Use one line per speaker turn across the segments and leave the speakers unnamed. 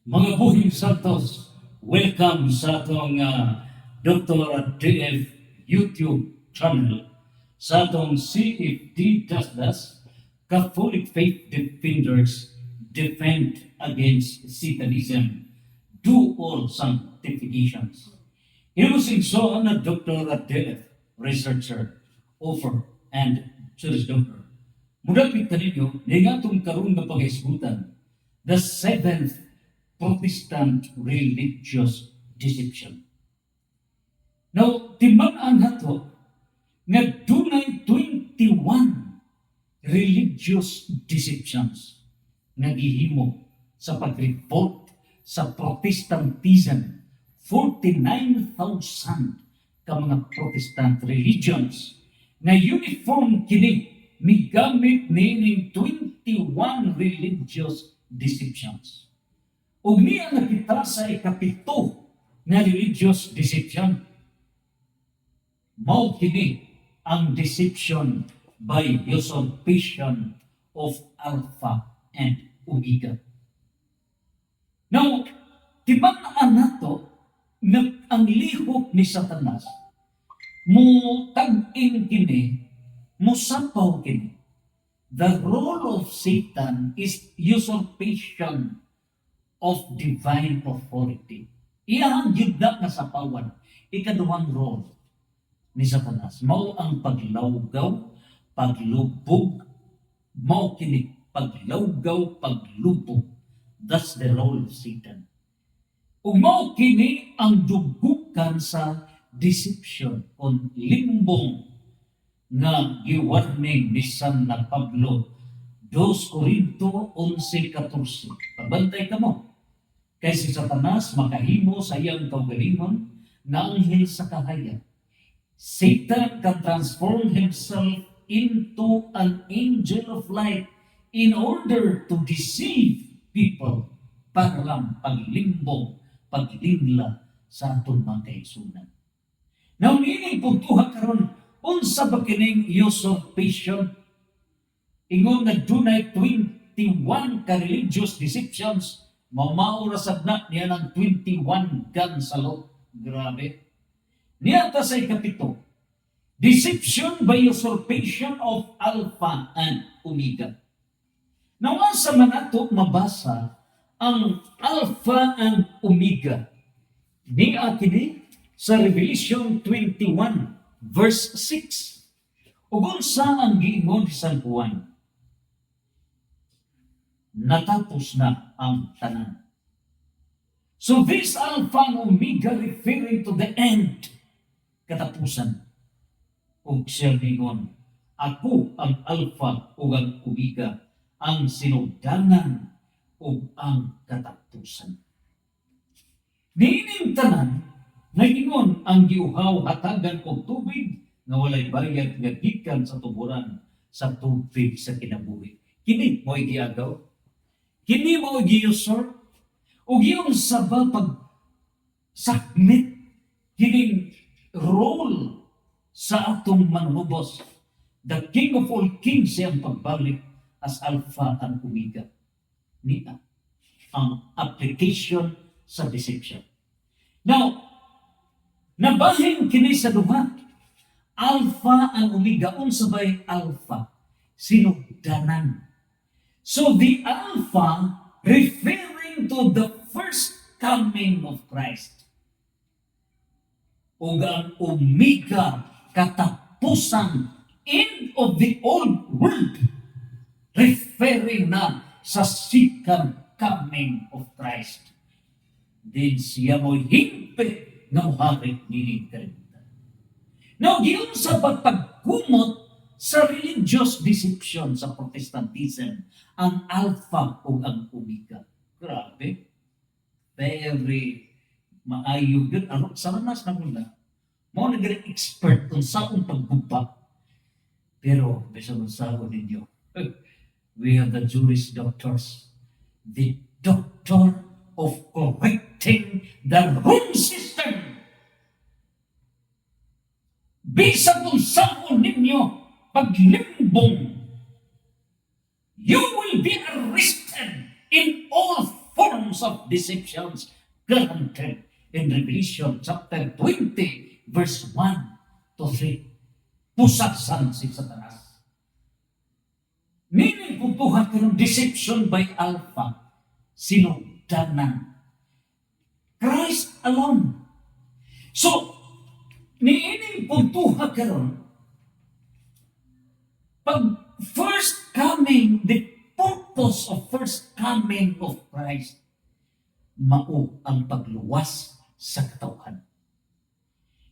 Mga buhing santos, welcome sa atong Dr. DF YouTube channel sa atong CFD Dasdas Catholic Faith Defenders Defend Against Satanism. Do all sanctifications. Inusin so na Dr. DF researcher, author, and Church Doctor. Mudapit ka ninyo, ningatong karong na pag-isgutan, the seventh Protestant religious deception. Now, timaan nato nga dunay 21 religious deceptions nga gihimo sa pag-revolt sa Protestantism. 49,000 ka mga Protestant religions na uniform kini migamit nining 21 religious deceptions. Ug niya nakita sa ikapito nga religious deception. Mao kini ang deception by usurpation of Alpha and Omega. Now, tibaan nato na ang lihok ni Satanas mo tag-in kini, mo sapaw kini. The role of Satan is usurpation of divine authority. Iyang yugda nga sa pawan, ikaduhang role ni Satanas. Mao ang paglawgaw, paglubog, mao kini paglawgaw, paglubog. That's the role of Satan. Ug mao kini ang dugukan sa deception on limbong nga giwarning ni San na Pablo 2 Corinto 11:14. Pabantay ka mo. Kay si Satanas makahimo sa iyang kaugalingon na anghel sa kahayag. Satan can transform himself into an angel of light in order to deceive people para lang paglimbong, paglinla sa aton mga kaigsunan. Now, meaning puntuha karon unsa ba kining usurpation? Ingon nga dunay 21 ka religious deceptions, mamaura sadna niya ng 21 gan salot. Grabe. Niya ta sa ikapito, deception by usurpation of Alpha and Omega. Now, asa man ato mabasa ang Alpha and Omega? Niya kini sa Revelation 21 verse 6. Ug unsa ang giingon ni San Juan? Natapos na ang tanan. So this Alpha and Omega referring to the end, katapusan. Ug siya ningon, ako ang Alpha ug ang Omega, ang sinugdanan ug ang katapusan. Niining tanan, nagingon ang giuhaw hatagan og tubig nga walay bayad nga gikan sa tuburan sa tubig sa kinabuhi. Kini mo giagaw. Kini mo gi-usurp o giyong saba pag submit kining role sa atong manubos. The King of all kings siyang pagbalik as Alpha and Omega. Niya ang application sa deception. Now, nabahin kini sa duha. Alpha and Omega. Unsa bay Alpha? Sinugdanan. So the Alpha referring to the first coming of Christ. Ug ang Omega katapusan, end of the old world, referring na sa second coming of Christ. Din siya mo'y himpe nga muharit nining kalimutan. Now, giyon sa pagpagkumot sa religious deception sa Protestantism, ang Alpha o ang Omega. Grabe. Very maayo yun. Ano, sa ranas na muna, mga naging expert kung saan paggupa. Pero, bisa mo sa ninyo, we have the Jewish doctors, the doctor of correcting the wrong system. Bisa kung saan ninyo, paglimbong, you will be arrested in all forms of deceptions granted in Revelation chapter 20, verse 1 to 3. Pusasan si Satanas. Meaning kung tuha karong deception by alpha, sinugdanan. Christ alone. So, niining kung tuha karon, pag first coming, the purpose of first coming of Christ, mao ang pagluwas sa katawhan.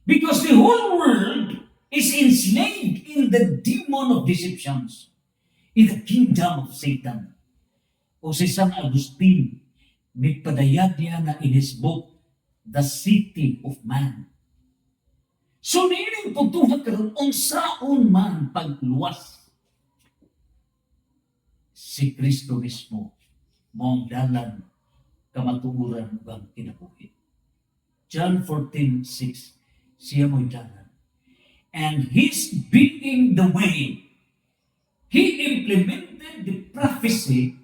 Because the whole world is enslaved in the demon of deceptions, in the kingdom of Satan. O si San Agustin, may padayag niya na in his book, The City of Man. So niining pagtuha karon unsaon man pagluwas, si Kristo mismo mong dalan kamatuoran ug ang kinabuhi. John 14:6, siya mo'y dalan. And his being the way, he implemented the prophecy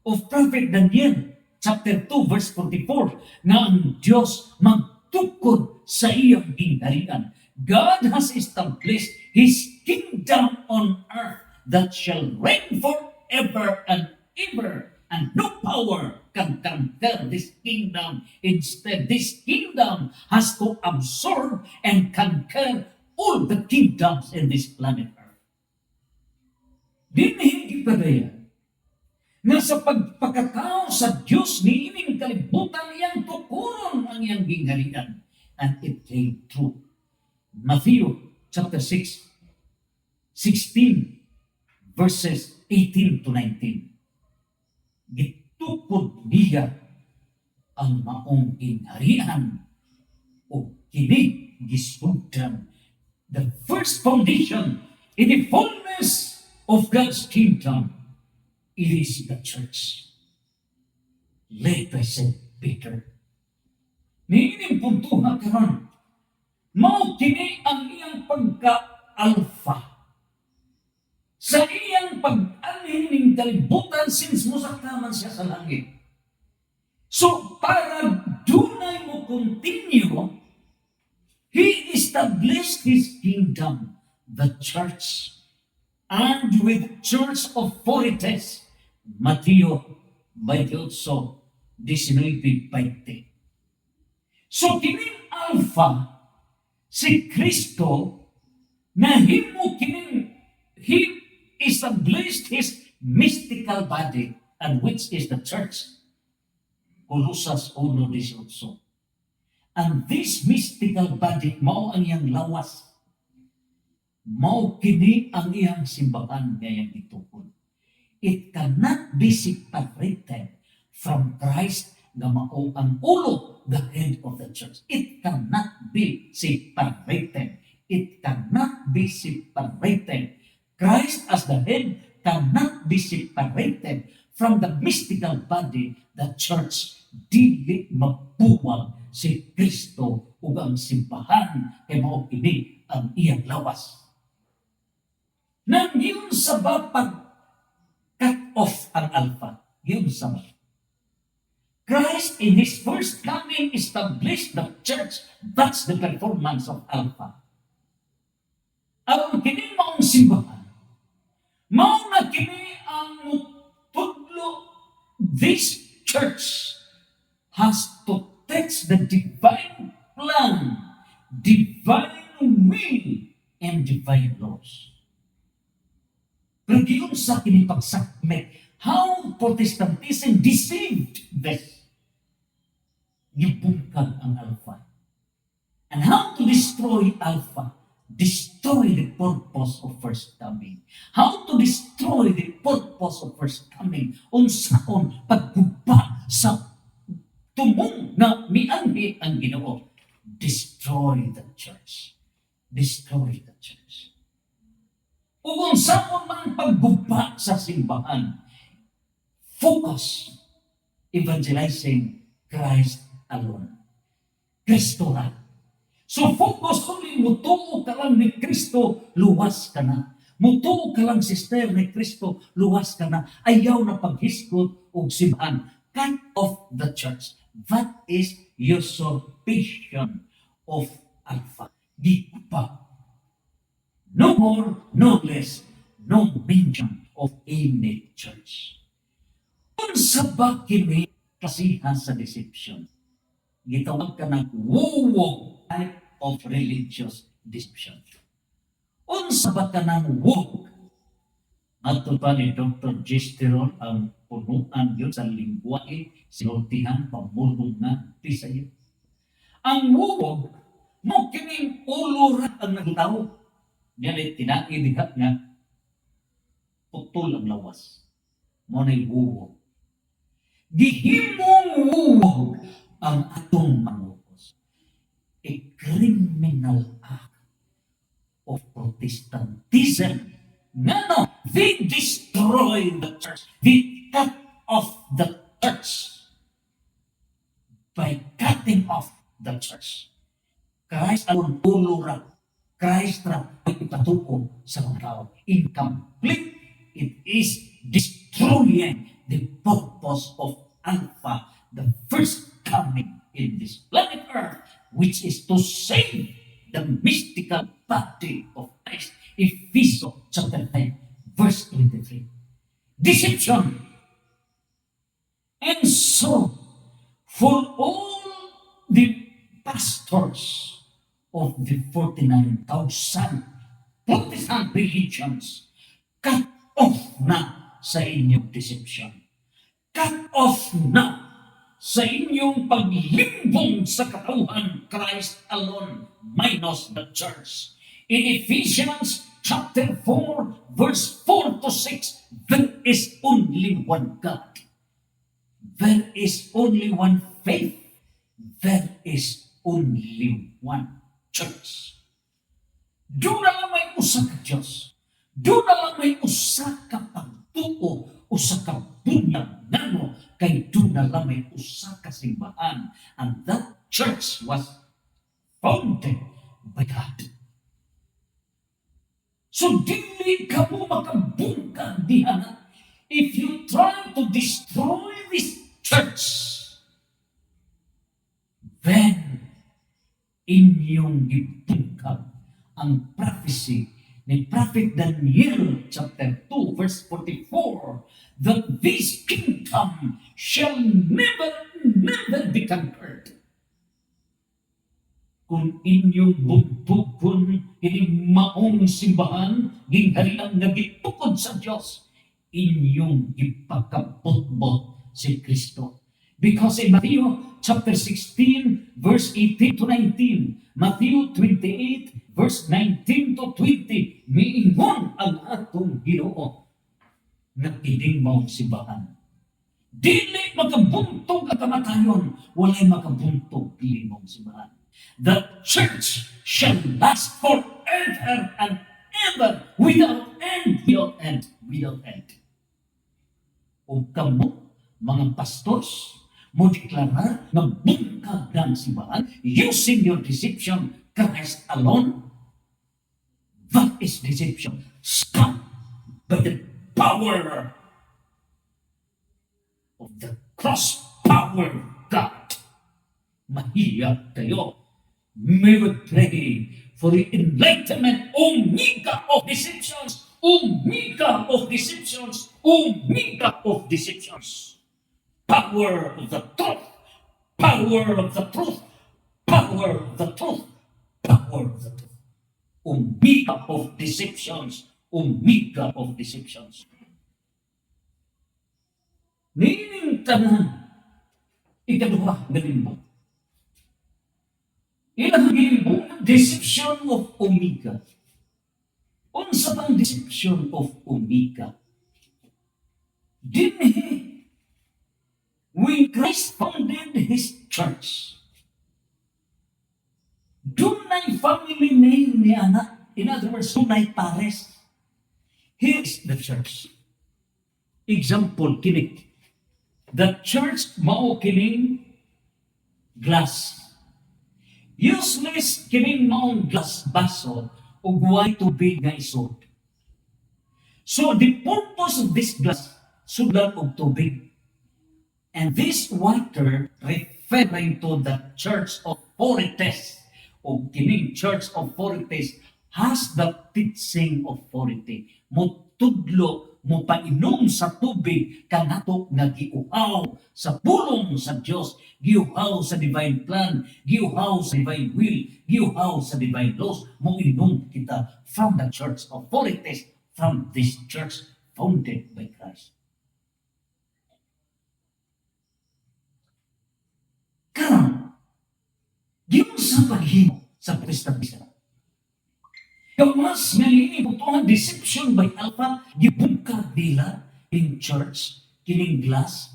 of Prophet Daniel, chapter 2, verse 44, na ang Diyos magtukod sa iyang gingharian. God has established His kingdom on earth that shall reign forever and ever, and no power can conquer this kingdom. Instead, this kingdom has to absorb and conquer all the kingdoms in this planet Earth. Hindi pa yan nga sa pagpakatao sa Diyos ni ining kalibutan iyang tukuron ang iyang gingharian. And it came true. Matthew chapter 6, 16 verses 18 to 19. Gitukod niya ang maong gingharian o kini gisugdan. The first foundation in the fullness of God's kingdom, it is the church, led by St. Peter. Niining puntuhan karon, mao kini ang iyang pagka-alpha. Sa iyang pag-anin ning kalibutan since musaktaman siya sa langit. So para dunay mo continue, He established His kingdom, the church, and with church authorities, Mateo 28:19-20. So kining alpha, si Kristo, na himo kining, He established His mystical body, and which is the church. Colosas 1:18. And this mystical body, mao ang iyang lawas. Mao kini ang iyang simbahan ngayong itukod. It cannot be separated from Christ na mao ang ulo, the head of the church. It cannot be separated. It cannot be separated. Christ as the head cannot be separated from the mystical body, the church. Dili mabuwag si Kristo ug ang simbahan kay mao kini ang iyang lawas. Nang yun sa bapag cut off ang alpha, yun sa Christ in His first coming established the church. That's the performance of alpha. Ang kini maong simbahan, mao na kini ang mutudlo. This church has to teach the divine plan, divine will, and divine laws. Pero giyon sa kini pagsakmit, how Protestantism deceived this. Gibungkag ang alpha. And how to destroy alpha? Destroy the purpose of first coming. How to destroy the purpose of first coming? Unsaon pagguba sa tumong na mianhi ang Ginoo. Destroy the church. Destroy the church. Ug unsaon man pagguba sa simbahan, focus evangelizing Christ alone. Kristo ra. So focus only, mutuo ka lang ni Kristo, luwas ka na. Mutuo ka lang sister ni Kristo, luwas ka na. Ayaw na paghiskot og simbahan. cut off the church. That is usurpation of Alpha. Gikupa. No more, no less, no mention of any church. Kung sa bakit kasihan sa deception, gitawag ka ng wuwog type of religious deception. Unsa ba ka ng wog? Ato pa ni Dr. Gisterol ang punuan yun sa lingwahe, sinultihan, pamulong na, pisayo. Ang wog, mo kining ulurat ang nagtao. Yan ay tinaidihat nga, putol ang lawas. Mo na'y wog. Gihimong wog ang atong mangukos. A criminal act of Protestantism. No, they destroy the church. They cut off the church by cutting off the church. Christ ang ulura. Christ ra ay ipatuko sa mga tao. Incomplete. It is destroying the purpose of Alpha, the first coming in this planet Earth, which is to save the mystical body of Christ. Ephesians chapter 5, verse 23. Deception. And so, for all the pastors of the 49,000 Protestant religions, cut off na sa inyong deception. Cut off na sa inyong paglimbong sa katauhan, Christ alone, minus the church. In Ephesians chapter 4, verse 4 to 6, there is only one God. There is only one faith. There is only one church. Doon na lang may usa ka Diyos. Doon na lang may usa ka pagtuo, usa ka bunyag nano, kay doon na lang may usa ka simbahan. And that church was founded by God. So, dili ka mo makabungkag diha if you try to destroy this church. Then, inyong gibungkag ang prophecy ni Prophet Daniel chapter 2 verse 44 that this kingdom shall never be conquered. Kung inyong bugbugon ining maong simbahan, gingharian nga gitukod sa Dios, inyong ipakabot-bot si Kristo. Because in Matthew chapter 16, verse 18 to 19, Matthew 28, verse 19 to 20, miingon ang atong Ginoo na ining maong simbahan. Dili makabuntog ang kamatayon, walay makabuntog ining maong simbahan. The church shall last forever and ever, without end, without end, without end. O kamo, mga pastors, mo deklarar na bungkag ng simbahan using your deception, Christ alone. That is deception. Stop by the power of the cross power of God. Mahiyag kayo. May we pray for the enlightenment, omega of deceptions, omega of deceptions, omega of deceptions. Power of the truth, power of the truth, power of the truth, power of the truth. Omega of deceptions, omega of deceptions. Nining tanan, ikaduha na limbo. Ilang limbo, deception of omega. Unsa bang deception of omega? Dinhi, when Christ founded His church, dunay family name ni anak. In other words, dunay pares. Here is the church. Example, kinik. The church mao kining glass. Useless kining maong glass baso ug way tubig nga isod. So the purpose of this glass, sudlan og tubig. And this water referring to the Church of Porites, o kining Church of Porites has the teaching authority. Mutudlo, mo painom sa tubig kanato nga giuhaw sa pulong sa Dios, giuhaw sa divine plan, giuhaw sa divine will, giuhaw sa divine laws. Mo inom kita from the Church of Porites, from this church founded by Christ. Karon, yung sa paghimo sa pista-pista, gawas nga inibutuhan deception by Alpha, gibungkag nila in church, kining glass,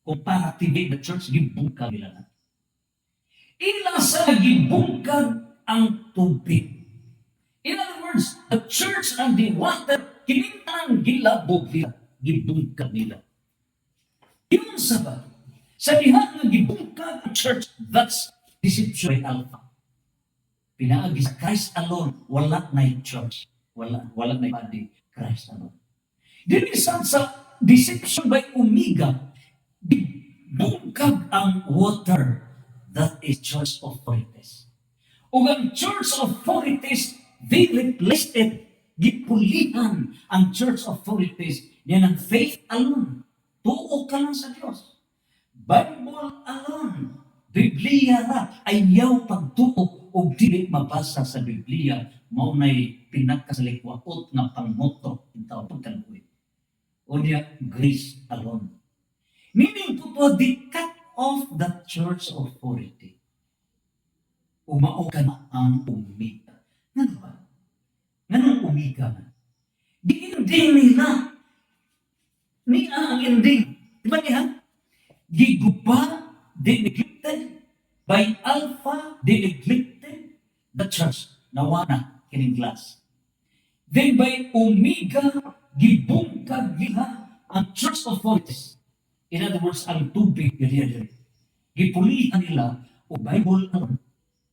comparative the church, gibungkag nila na. Ila sa gibungkag ang tubig. In other words, the church and the water, kining ang gilabog nila, gibungkag nila. Yung sa diha nga gibungkag ang church, that's deception by Alpha. Pinaagi sa Christ alone, wala na yung church. Wala na yung body, Christ alone. Dinisan sa deception by Omega, bungkag ang water, that is Church of Porites. O ang Church of Porites, they replaced it. Gipulihan ang Church of Porites, yan ang faith alone. Tuo ka lang sa Diyos. Bible alone. Biblia ra, ayaw pagtuo o dili mabasa sa Biblia, mao na'y pinakasalikwaot na pangmoto ng tao pagkaluwi. O niya, grace alone. Meaning to the cut off the church authority. Umao ka na ang umika. Nga ba? Nga nang umika na? Di-ending nila. Niya ang ending. Diba niya? Giguba, neglected by Alpha, neglected the church. Nawana kining glass. Then by Omega, gibungkag nila ang church authorities. In other words, ang tubig diri. Gipulihan nila o Bible alone.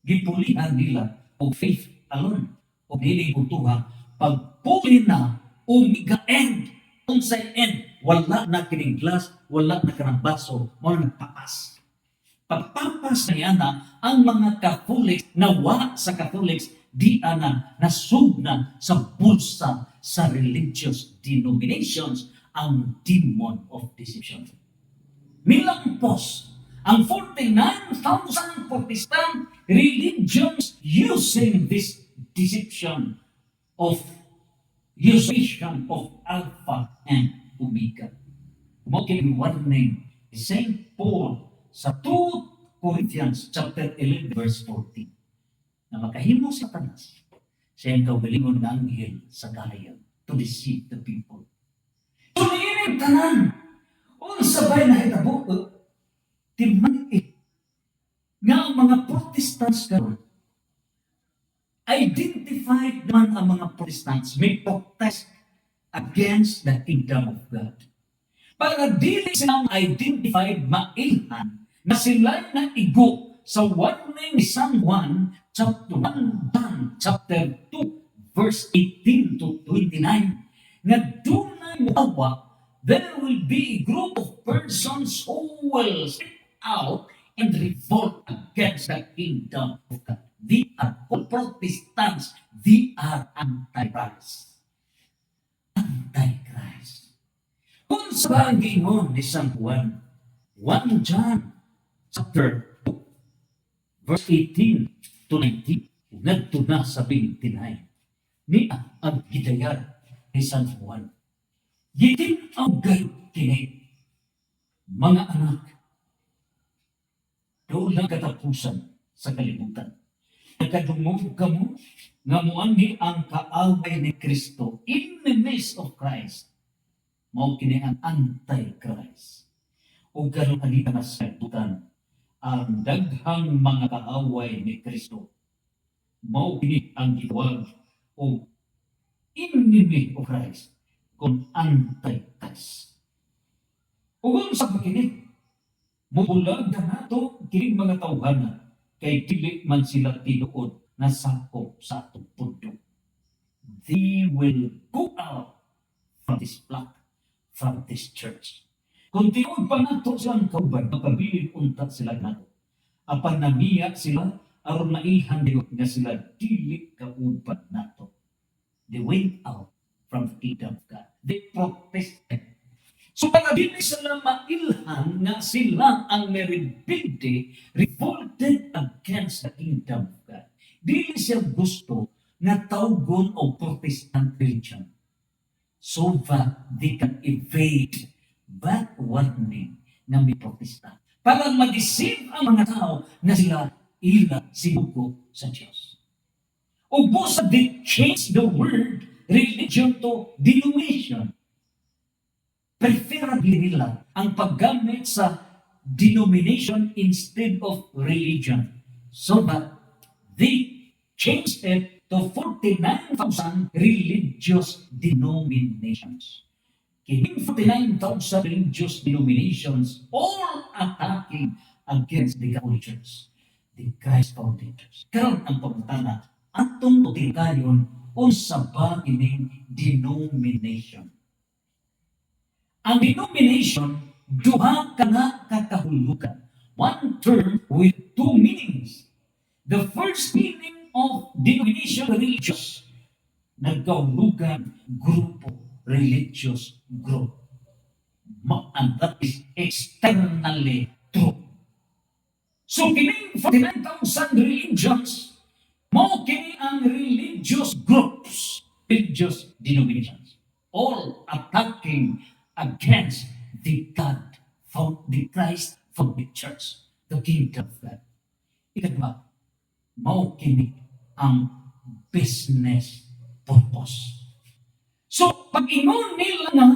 Gipulihan nila o faith alone. O dili butuha, pagpuli na Omega end. Unsay end, wala na kining glass, wala na kanang baso, wala nagpapas. Pagpapas na yan ang mga Catholics, nawa sa Catholics, di ana nasugna sa bulsa sa religious denominations ang demon of deception. Milampos ang 49,000 Protestant religions using this deception of usurpation of Alpha and Omega. Making warning St. Paul sa 2 Corinthians chapter 11 verse 14 na makahimo sa Satanas sa iyang kaugalingon ng anghel sa kahayag to deceive the people. Tuliinin tanan unsabay na hitabo timay nga ang mga Protestants karon identified naman ang mga Protestants may protest against the kingdom of God. Para dili silang identified mailhan na sila na igo sa warning ni San Juan chapter 1, chapter 2, verse 18 to 29, na dunay muawa, there will be a group of persons who will step out and revolt against the kingdom of God. They are called Protestants. They are anti-Christ. Anti-Christ. Kung sa gingon ni San Juan, 1 John chapter 2, verse 18 to 19, nagto na sa 29, niya ang gidayar ni San Juan. Gitin ang gayot kini, mga anak, doon lang katapusan sa kalibutan. Nagkadungog ka mo, nga muandi ang kaaway ni Kristo, enemies of Christ, mao kini ang anti-Christ. O gano'n kanina na sa kalibutan, ang daghang mga kaaway ni Kristo, mao kini ang gitawag o enemy of Christ, kung anti-Christ. O kung sa pagkinig, mubulag na nato kining mga tawhana, kay dili man sila tinuod na sakop sa atong pundo. They will go out from this flock, from this church. Kung tinuod pa nato silang kauban, mapabilin unta sila nato. Apan namiya sila, aron mailhan diyo nga sila dili kauban nato. They went out from the kingdom of God. They protested. So para dili sila mailhan nga sila ang merebelde, revolted against the kingdom of God. Dili siya gusto nga tawgon o Protestant religion so that they can evade that warning nga may protesta. Para mag-isip ang mga tao na sila ila sinugo sa Diyos. O bosa, they change the word religion to denomination. Preferably nila ang paggamit sa denomination instead of religion. So that they changed it to 49,000 religious denominations. Kining 49,000 religious denominations all attacking against the Catholic Church, the Christ founders. Karon ang pagtana, atong utikayon unsa ba kining denomination. Ang denomination, duha ka na kakahulugan. One term with two meanings. The first meaning of denomination religious, nagkahulugan grupo, religious group. And that is externally true. So kining 49,000 religions, mo kini ang religious groups, religious denominations, all attacking against the God, the Christ founded church, the kingdom of God. Ikatwa, mo kini ang business purpose. So, pag ingon nila nga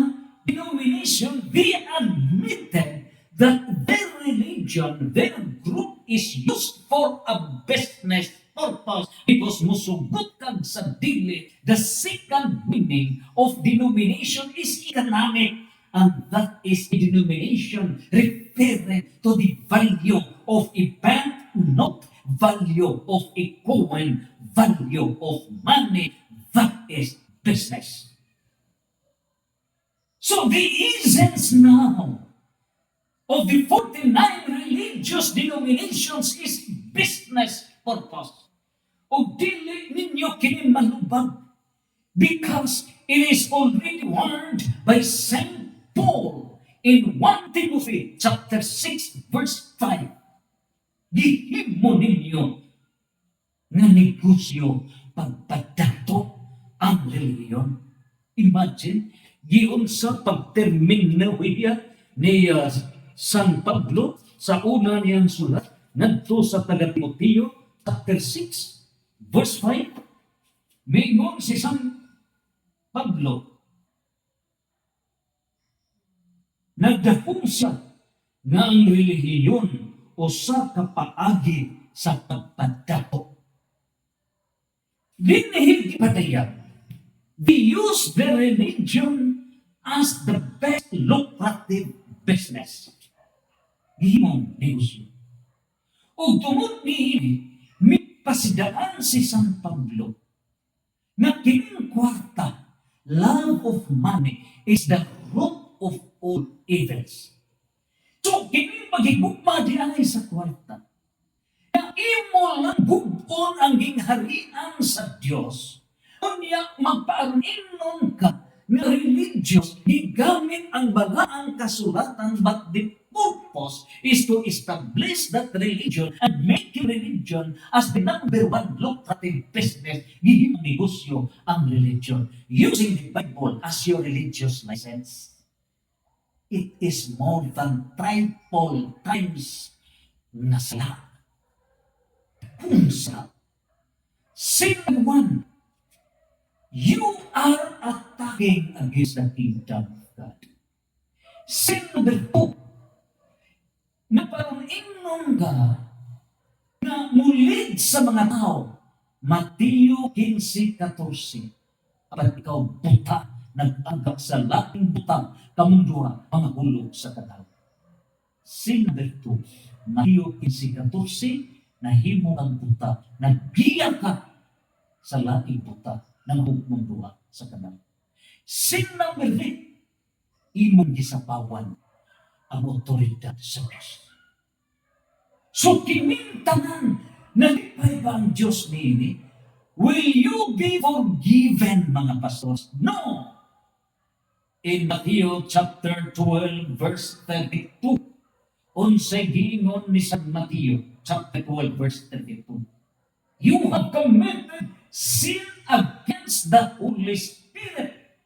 denomination, they admitted that their religion, their group is used for a business purpose because musugot kag sa dili. The second meaning of denomination is economic, and that is a denomination referring to the value of a bank note, value of a coin, value of money. That is business. So the essence now of the 49 religious denominations is business purpose. O dili ninyo kini malubag because it is already warned by St. Paul in 1 Timothy chapter 6 verse 5. Gihimo ninyo nga negosyo pagpadato ang reliyon. Imagine, giunsa pagterminawiya ni San Pablo sa una niyang sulat ngadto sa taga Timoteo chapter 6 verse 5. Mingon si San Pablo, nagdahom siya nga ang relihiyon usa ka paagi sa pagpadato. Dinihig ipadayan, they use their religion as the best lucrative business. Gihimong negosyo. O tungod niini, may pasidaan si San Pablo na kining kwarta, love of money is the root of all evils. So, kining magigugma diay sa kwarta, na imo lang bugon ang gingharian sa Diyos, unya magpaarunon ka na religious, higamit ang balaang kasulatan, but the purpose is to establish that religion and make your religion as the number one lucrative business. Gihimong negosyo ang religion, using the Bible as your religious license. It is more than triple times na sila. Punsa. Sin one, you are attacking against the kingdom of God. Sin number two, na parang ingnon ka na mulid sa mga tao. Mateo 15:14. Apan ikaw buta, nag-agak sa laking butang, kamundura, mga hulog sa kataw. Sin number two, Mateo 15:14, nahimo ang buta, nagbiya ka sa laking buta, ng hugmundura sa kataw. Sin number 3, imong gisapawan, ang otoridad sa Diyos. So kining tanan, nalipay ba ang Diyos niini? Will you be forgiven, mga pastors? No! In Matthew chapter 12, verse 32, unsay giingon ni San Matthew, chapter 12, verse 32, you have committed sin against the Holy Spirit.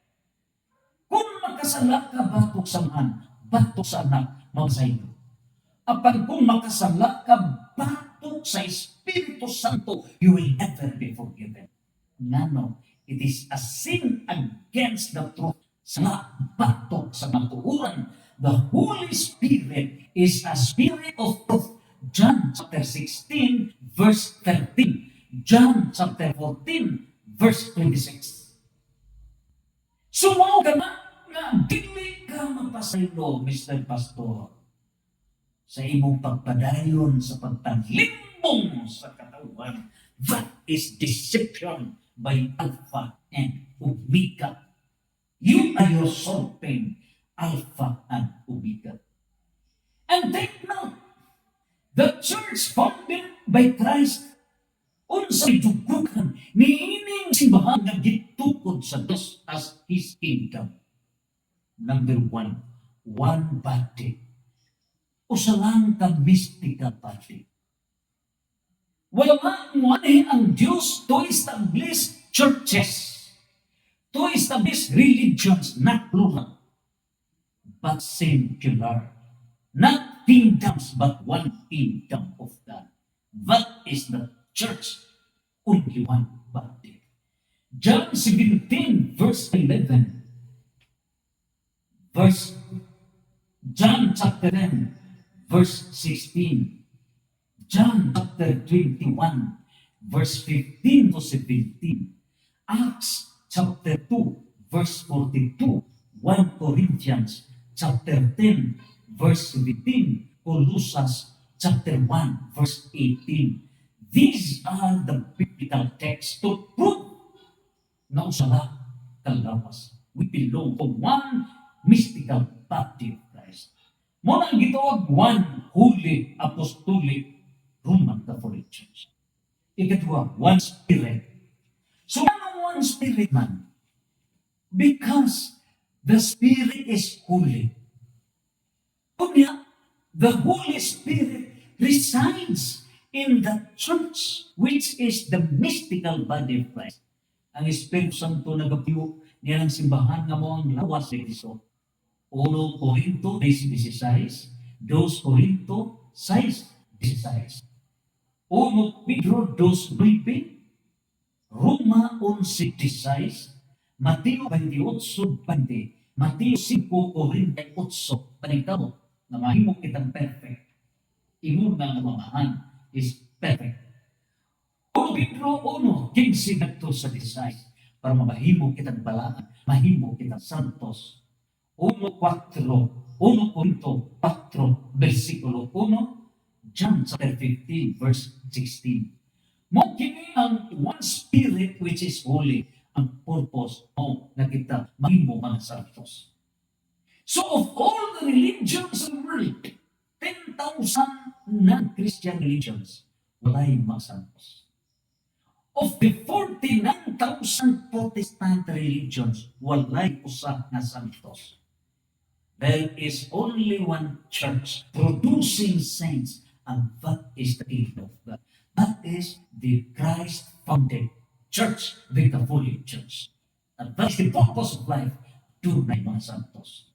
Kung makasala ka batok sa man, batok sa anak, magsaydo. Apan kung makasala ka batok sa Espiritu Santo, you will never be forgiven. Ngano, it is a sin against the truth. Sa batok sa matuuran, the Holy Spirit is a spirit of truth. John chapter 16, verse 13. John chapter 14, verse 26. Sumaw ka na dili ka mapasaylo, Mr. Pastor, sa imong pagpadayon sa pagpanlimbong sa katawan. That is deception by Alpha and Omega. You are usurping Alpha and Omega. And take note, the church founded by Christ, unsay dugukan, niining simbahan na gitukod sa Diyos as His kingdom. Number one body. Usa lang ka mystical body. Wala mo ang Diyos to establish churches, to establish religions, not plural, but singular. Not kingdoms, but one kingdom of God. That is the church, only one body. John 17, verse 11. John chapter 10, verse 16. John chapter 21, verse 15 to 17. Acts chapter 2, verse 42. 1 Corinthians chapter 10, verse 17. Colossians chapter 1, verse 18. These are the biblical texts to prove na usala kalawas. We belong to one mystical body of Christ. Muna ang gitawag one holy apostolic Roman Catholic Church. Ikatwa, one spirit. So ano one spirit man? Because the Spirit is holy. Kunya, the Holy Spirit resides in the church, which is the mystical body of Christ. Ang Espiritu Santo nagapiyo niya ng simbahan nga mo ang lawas ni Cristo. 1 Corinto 10:16, 2 Corinto 6:16, 1 Pedro 2:9, Roma 11:16, Mateo 28:20, Mateo 5:48, panigtamo na mahimo kitang perfect. Ingon nga mamahan is perfect. 1 Pedro 1:15 sa 16, para mahimo kitang balaan, mahimo kitang santos. 1 Corinto 4, versikulo 1, John chapter 15, verse 16. Mo kini ang one spirit which is holy, ang purpose mo na kita mahimo mga santos. So of all the religions in the world, 10,000 non-Christian religions, walay mga santos. Of the 49,000 Protestant religions, walay usa nga santos. There is only one church producing saints, and that is the kingdom of God. That is the Christ-founded church, the Catholic Church. And that is the purpose of life, tunay mga santos.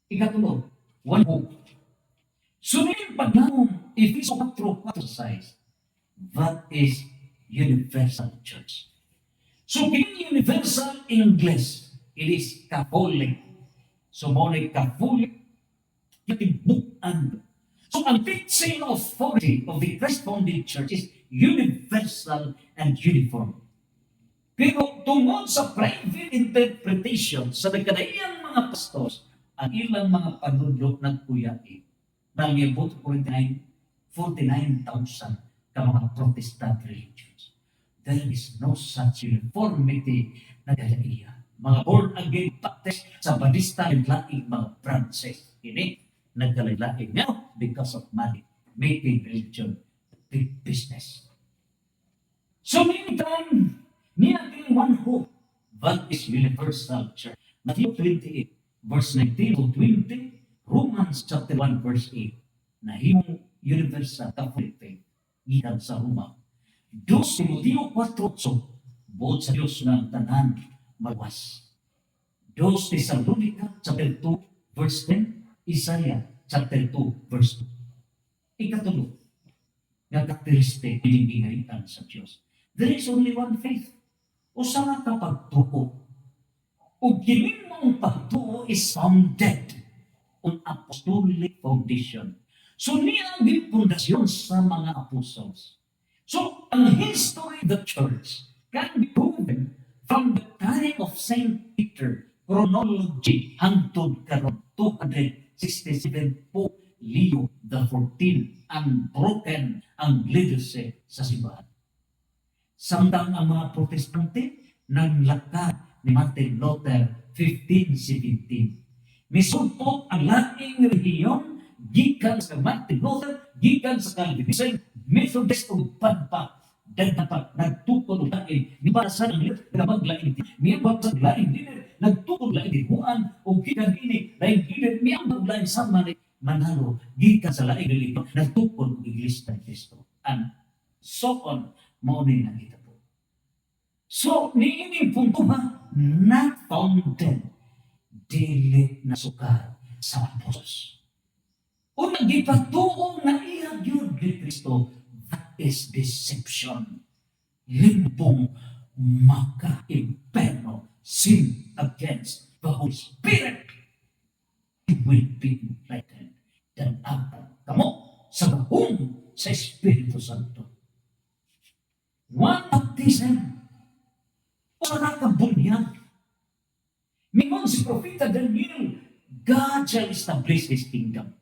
Ikatulog, one hope. Sunin paglamong, Efeso 4:6, that is universal church. So, in universal English, it is Catholic. So, monay Catholic, katibukan. So, ang teaching authority of the Christ-founded church is universal and uniform. Pero tungod sa private interpretation sa nagkadaiyang mga pastors, ang ilang mga panudlok nagkuyai, nang iabot 49,000 ka mga Protestant religions. There is no such uniformity na kadaiya. Mga born-again Baptist sa Badista and laing mga branches. Ini, nagkalain. Now, because of money, making religion a big business. So meantime, niyaking one hope, that is universal church. Matthew 28, verse 19 to 20, Romans chapter 1, verse 8, nahimong universal Catholic faith, gikan sa Roma. 2 Timoteo 4:8, buot sa Diyos na ang tanan mawas. 2 Thessalonica chapter 2, verse 10, Isaiah chapter 2, verse 2. Ikatulo, nga karakteristik pinigingaritan sa Diyos. There is only one faith. Usa nga ka pagtuo. Ug kining mong pagtuo is founded on apostolic foundation. So niya ang pundasyon sa mga apostles. So ang history of the church can be proven from the time of Saint Peter, chronology hangtod karon 267 po Leo the 14 ang broken ang leadership sa simbahan. Samtang ang mga protestante naglakad ni Martin Luther 1517. Misumpok ang laing relihiyon gikan sa Martin Luther, gikan sa Calvinism, Methodist ug padpa dagdapat nagtukod og lain ni para sa nagmaglain ni sa lain dinner nagtukod lain dihuan og gikan ini lain dinner ni ang maglain sa manalo gikan sa lain relihiyon nagtukod og Iglesia ni Cristo and so on mao ni nakita po. So niining puntuha not founded dili na sukar sa apostles. O nagipatuong na iya gyud ni Kristo, that is deception. Limpong maka-imperno, sin against the Holy Spirit. You will be enlightened. Dan apat kamo sa gahong sa Espiritu Santo. One baptism. Para kabunyag. Mingon si Propeta Daniel, God shall establish His kingdom.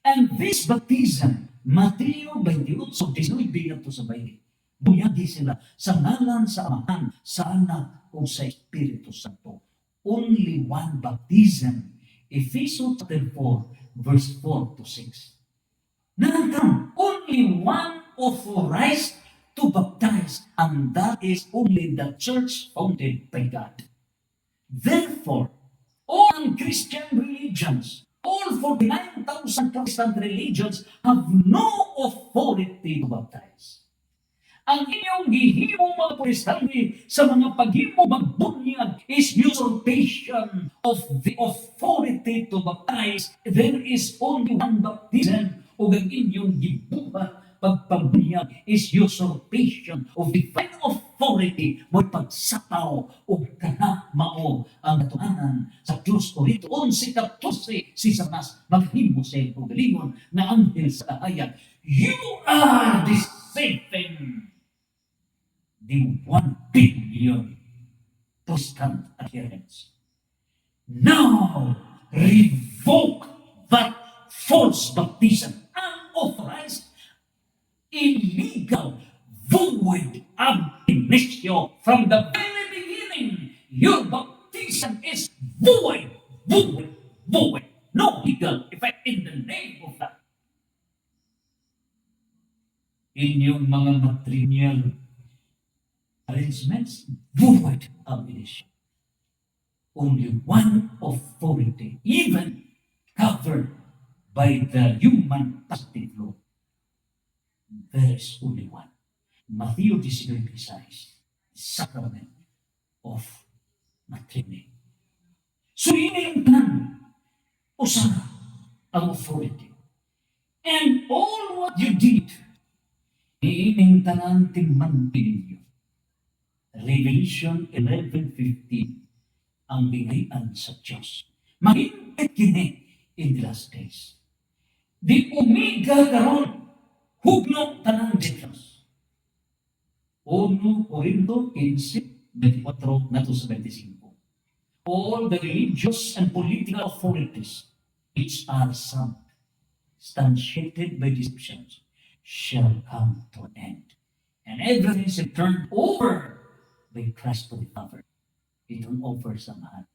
And this baptism, Mateo 28:19 sa Bible, bunyagi sila sa ngalan sa Amahan, sa Anak o sa Espiritu Santo. Only one baptism. Ephesians 4, verse 4 to 6. Nangang, only one authorized to baptize, and that is only the church founded by God. Therefore, all Christian religions, all 49,000 Protestant religions have no authority to baptize. Ang inyong gihimong mga Protestante sa mga paghimo magbunyag is usurpation of the authority to baptize. There is only one baptism o ang inyong gibuhat pagpabunyag is usurpation of divine authority mo pagsapaw o kana mao ang katuhanan sa Diyos ko rito 11:14 si Satanas maghimo sa iyong galingon na anghel sa kahayag. You are deceiving the 1 billion Protestant adherents. Now revoke that false baptism, unauthorized, illegal, void ab initio. From the very beginning, your baptism is void, void, void. No legal effect in the name of that. Inyong mga matrimonial arrangements, void ab initio. Only one authority, even covered by the human positive law. There is only one. Matthew 19:6, sacrament of matrimony. So ining tanan usa ang authority. And all what you did, ining tanan timman ninyo. Revelation 11:15, ang bingayan sa Diyos. Mahigit kini in the last days. Di umiga karon hugno tanang Diyos. 1 Corinto 15:24 nato sa 25. All the religious and political authorities which are substantiated by deceptions shall come to an end. And everything is turned over by Christ to the Father. Itong over sa mahal.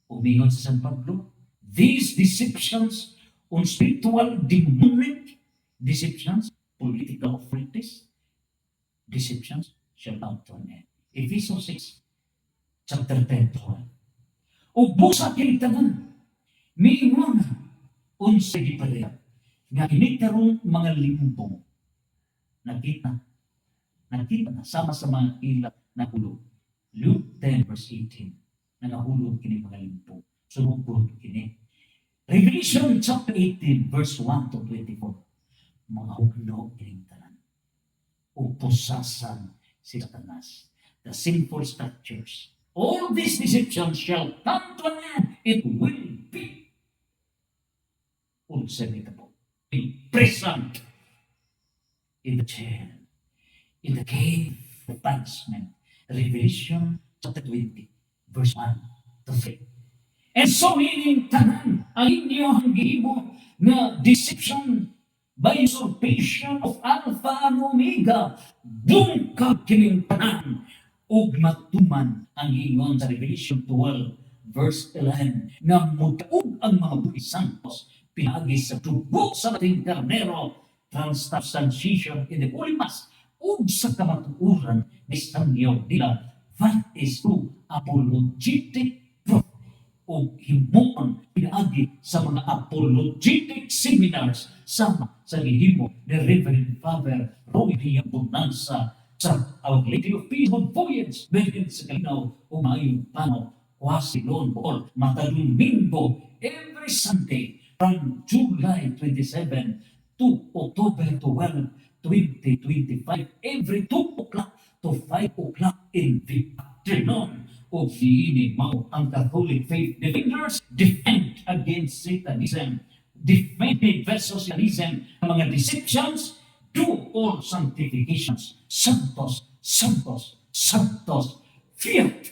Umingon sa San Pablo, these deceptions on spiritual demonic deceptions, political authorities, deceptions shall come to an end. Ephesians 6, chapter 10 to 12. O busa kinitanan, miingon unsa gipadayag nga kinitarong mga limpong nakita na sama sa mga ilat na hulog. Luke 10 verse 18 nangahulog kini mga limpong sumugod kini. Revelation chapter 18 verse 1 to 24 mga hugno kining tanan o pusasan si Satanas, the sinful structures. All these deceptions shall come to an end. It will be unsemitable, imprisoned in the jail, in the cave of punishment. Revelation chapter 20, verse 1 to 3. And so meaning tanan ang inyong gihimo na deception by usurpation of Alpha and Omega, bungkag kining tanan ug matuman ang ingon sa Revelation 12 verse 11 nga mutaog ang mga buhi santos pinagi sa tubo sa ating karnero, transubstantiation in the Holy Mass ug sa kamatuoran ni Sanyo nila. That is true apologetic proof o himuon pinaagi sa mga apologetic seminars sama sa gihimo ni Reverend Father Roy D. Bonanza sa Our Lady of Peace on Voyage Begin sa Kalinaw o Mayong Pano Quasilon or Matalumingo every Sunday from July 27 to October 12, 2025 every 2 o'clock to 5 o'clock in the afternoon. O diini mao ang Catholic Faith Defenders defend against Satanism, defending versus Satanism, ang mga deceptions, do all sanctifications, santos, santos, santos, fiat